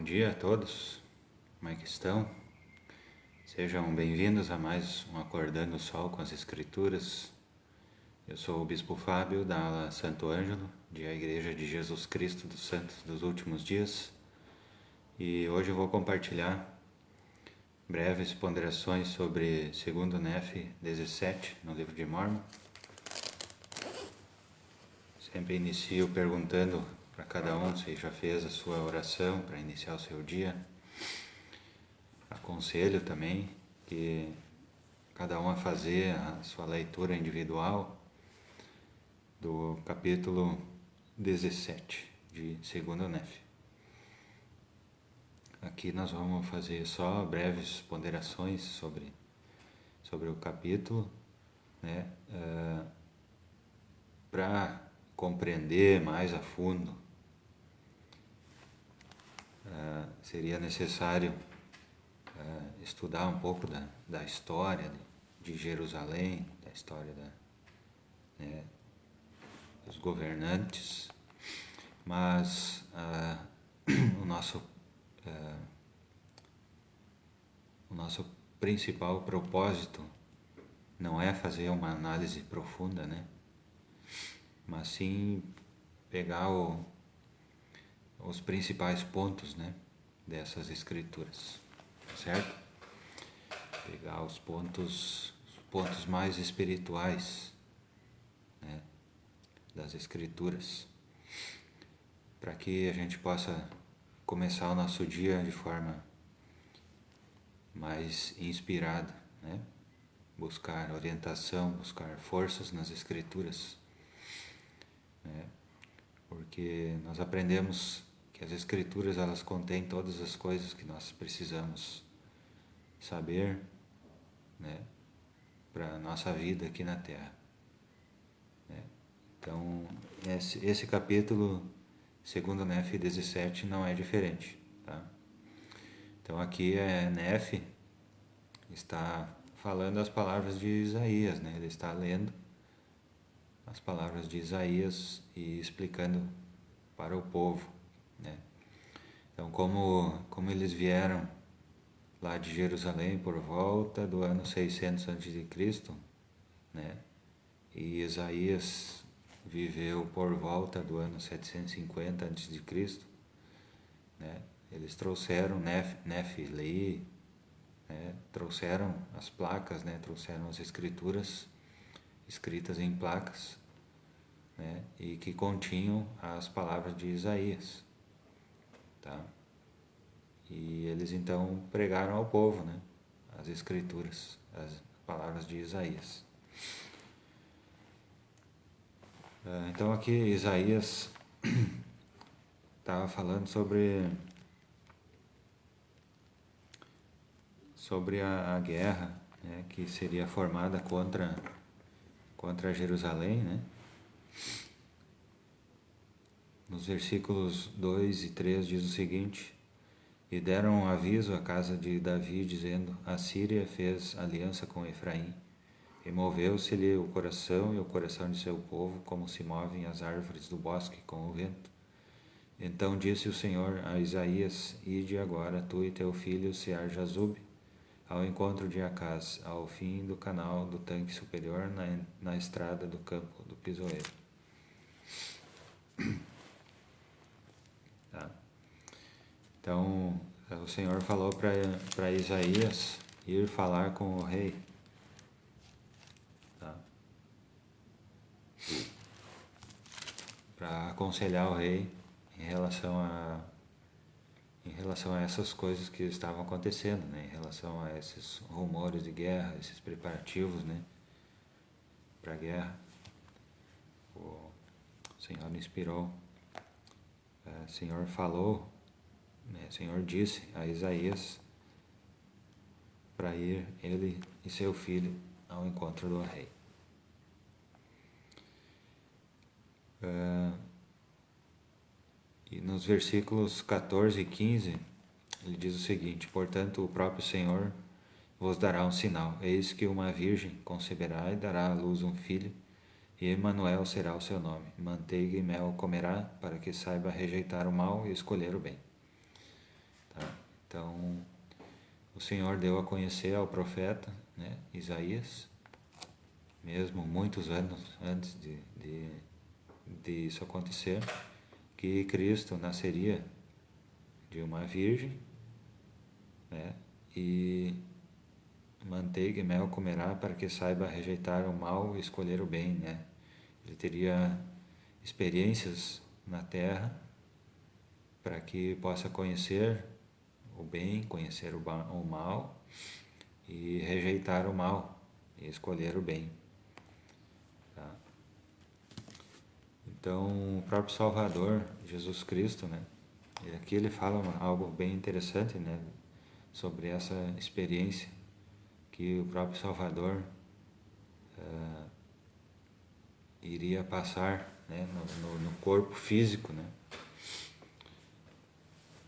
Bom dia a todos, como é que estão? Sejam bem-vindos a mais um Acordando o Sol com as Escrituras. Eu sou o Bispo Fábio da ala Santo Ângelo, da Igreja de Jesus Cristo dos Santos dos Últimos Dias, e hoje eu vou compartilhar breves ponderações sobre 2 Nef 17 no livro de Mórmon. Sempre inicio perguntando para cada um se já fez a sua oração para iniciar o seu dia. Aconselho também que cada um a fazer a sua leitura individual do capítulo 17 de 2 Nef. Aqui nós vamos fazer só breves ponderações sobre o capítulo, né? Para compreender mais a fundo, seria necessário estudar um pouco da história de Jerusalém, da história dos governantes, mas o nosso principal propósito não é fazer uma análise profunda, né? Mas sim pegar os principais pontos, né, dessas escrituras, certo? Pegar os pontos mais espirituais, né, das escrituras, para que a gente possa começar o nosso dia de forma mais inspirada, né? Buscar orientação, buscar forças nas escrituras, né? Porque nós aprendemos que as escrituras elas contêm todas as coisas que nós precisamos saber, né, para a nossa vida aqui na Terra, né? Então esse capítulo 2 Nef 17 não é diferente, tá? Então aqui Nef está falando as palavras de Isaías, né? Ele está lendo as palavras de Isaías e explicando para o povo, né? Então como eles vieram lá de Jerusalém por volta do ano 600 a.C., né? E Isaías viveu por volta do ano 750 a.C., né? Eles trouxeram Nef-Leí, né? Trouxeram as placas, né? Trouxeram as escrituras escritas em placas, né? E que continham as palavras de Isaías, tá? E eles então pregaram ao povo, né, as escrituras, as palavras de Isaías. Então aqui Isaías estava falando sobre a guerra, né, que seria formada contra Jerusalém, né? Nos versículos 2 e 3 diz o seguinte: E deram um aviso à casa de Davi, dizendo: A Síria fez aliança com Efraim, e moveu-se-lhe o coração e o coração de seu povo, como se movem as árvores do bosque com o vento. Então disse o Senhor a Isaías: Ide agora, tu e teu filho Sear-Jazub, ao encontro de Acaz, ao fim do canal do tanque superior, na estrada do campo do pisoeiro. Tá? Então o Senhor falou para Isaías ir falar com o rei, tá? Para aconselhar o rei em relação a essas coisas que estavam acontecendo, né? Em relação a esses rumores de guerra, esses preparativos, né, para a guerra. O Senhor inspirou, o Senhor falou, né, o Senhor disse a Isaías para ir ele e seu filho ao encontro do rei. E nos versículos 14 e 15, ele diz o seguinte: Portanto, o próprio Senhor vos dará um sinal. Eis que uma virgem conceberá e dará à luz um filho, e Emanuel será o seu nome. Manteiga e mel comerá, para que saiba rejeitar o mal e escolher o bem. Então, o Senhor deu a conhecer ao profeta, né, Isaías, mesmo muitos anos antes de isso acontecer, que Cristo nasceria de uma virgem, né, e manteiga e mel comerá para que saiba rejeitar o mal e escolher o bem, né? Ele teria experiências na terra para que possa conhecer o bem, conhecer o mal e rejeitar o mal e escolher o bem. Tá? Então, o próprio Salvador, Jesus Cristo, né? E aqui ele fala algo bem interessante, né? Sobre essa experiência que o próprio Salvador iria passar, né? No corpo físico, né?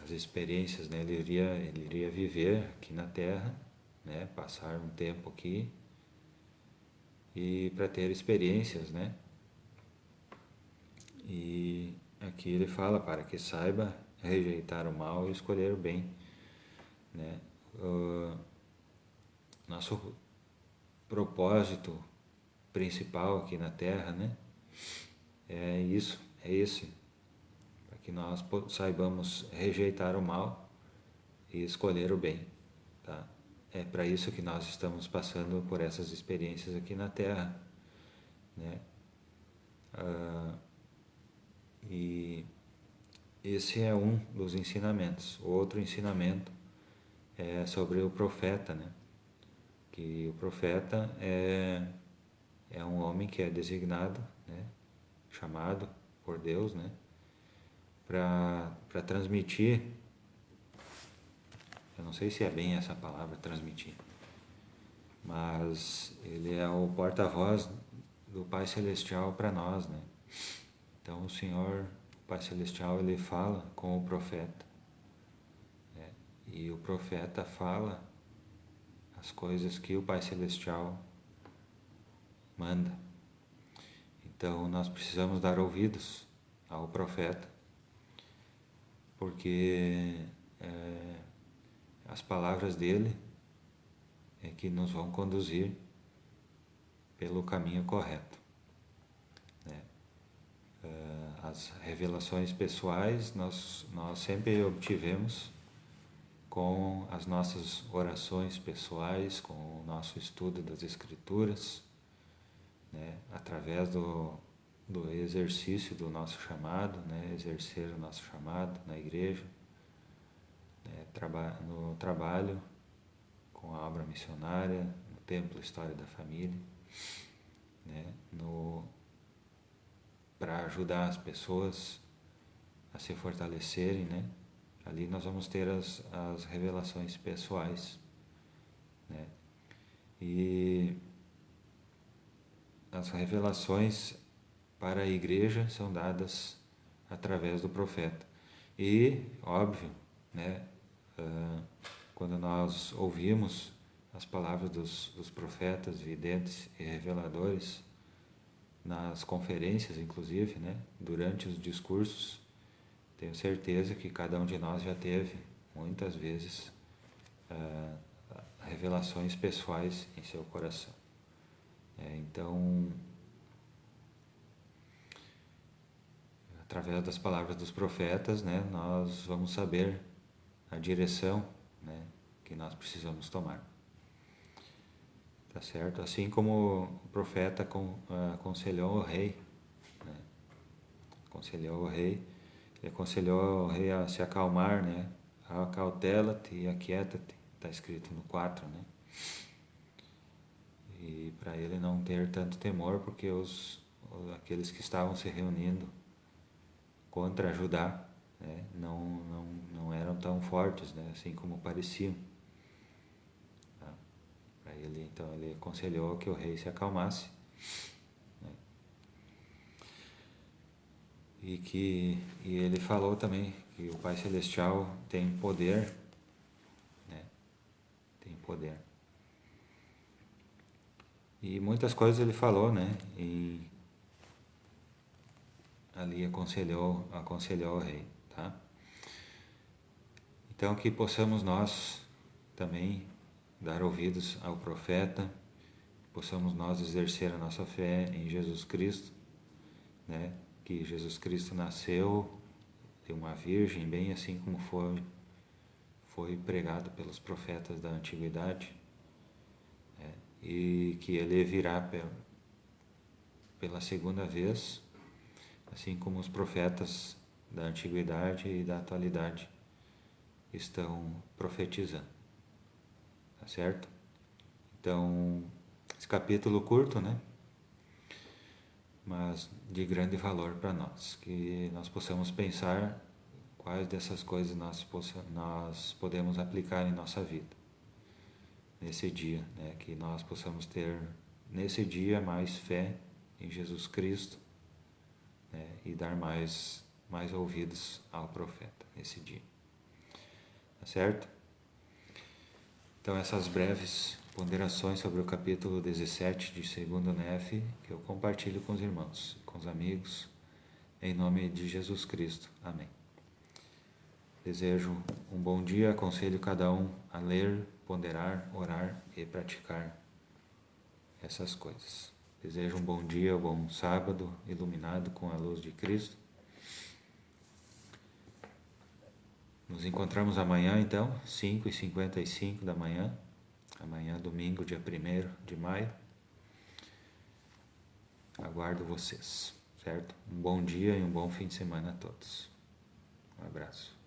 As experiências, né? Ele iria viver aqui na Terra, né? Passar um tempo aqui e para ter experiências, né? E aqui ele fala para que saiba rejeitar o mal e escolher o bem, né? Nosso propósito principal aqui na Terra, né? É isso, é esse, para que nós saibamos rejeitar o mal e escolher o bem, tá? É para isso que nós estamos passando por essas experiências aqui na Terra, né? E esse é um dos ensinamentos. O outro ensinamento é sobre o profeta, né? Que o profeta é um homem que é designado, né? Chamado por Deus, né? Para transmitir, eu não sei se é bem essa palavra, transmitir, mas ele é o porta-voz do Pai Celestial para nós, né? Então o Senhor, o Pai Celestial, ele fala com o profeta, né? E o profeta fala as coisas que o Pai Celestial manda. Então nós precisamos dar ouvidos ao profeta, porque as palavras dele é que nos vão conduzir pelo caminho correto, né? As revelações pessoais nós sempre obtivemos com as nossas orações pessoais, com o nosso estudo das Escrituras, né? Através do exercício do nosso chamado, né? Exercer o nosso chamado na igreja, né? No trabalho com a obra missionária, no Templo História da Família, né? Para ajudar as pessoas a se fortalecerem, né? Ali nós vamos ter as revelações pessoais, né? E as revelações para a igreja são dadas através do profeta. E, óbvio, né? Quando nós ouvimos as palavras dos profetas, videntes e reveladores, nas conferências, inclusive, né? Durante os discursos, tenho certeza que cada um de nós já teve, muitas vezes, revelações pessoais em seu coração. Então, através das palavras dos profetas, né, nós vamos saber a direção, né, que nós precisamos tomar. Tá certo? Assim como o profeta aconselhou o rei, né, ele aconselhou o rei a se acalmar, né? Acautela-te e aquieta-te, está escrito no 4, né? E para ele não ter tanto temor, porque aqueles que estavam se reunindo contra Judá, né? Não eram tão fortes, né? Assim como pareciam. Tá? Para ele, então, ele aconselhou que o rei se acalmasse, né? E ele falou também que o Pai Celestial tem poder, né? Tem poder. E muitas coisas ele falou, né? E ali aconselhou o rei, tá? Então, que possamos nós também dar ouvidos ao profeta, possamos nós exercer a nossa fé em Jesus Cristo, né? Que Jesus Cristo nasceu de uma virgem, bem assim como foi pregado pelos profetas da antiguidade, né? E que ele virá pela segunda vez, assim como os profetas da antiguidade e da atualidade estão profetizando, tá certo? Então, esse capítulo curto, né? Mas de grande valor para nós, que nós possamos pensar quais dessas coisas nós podemos aplicar em nossa vida nesse dia, né? Que nós possamos ter nesse dia mais fé em Jesus Cristo, né? E dar mais ouvidos ao profeta nesse dia, tá certo? Então, essas breves ponderações sobre o capítulo 17 de 2º Nef, que eu compartilho com os irmãos, com os amigos, em nome de Jesus Cristo. Amém. Desejo um bom dia, aconselho cada um a ler, ponderar, orar e praticar essas coisas. Desejo um bom dia, um bom sábado, iluminado com a luz de Cristo. Nos encontramos amanhã, então, 5h55 da manhã. Amanhã, domingo, dia 1º de maio. Aguardo vocês, certo? Um bom dia e um bom fim de semana a todos. Um abraço.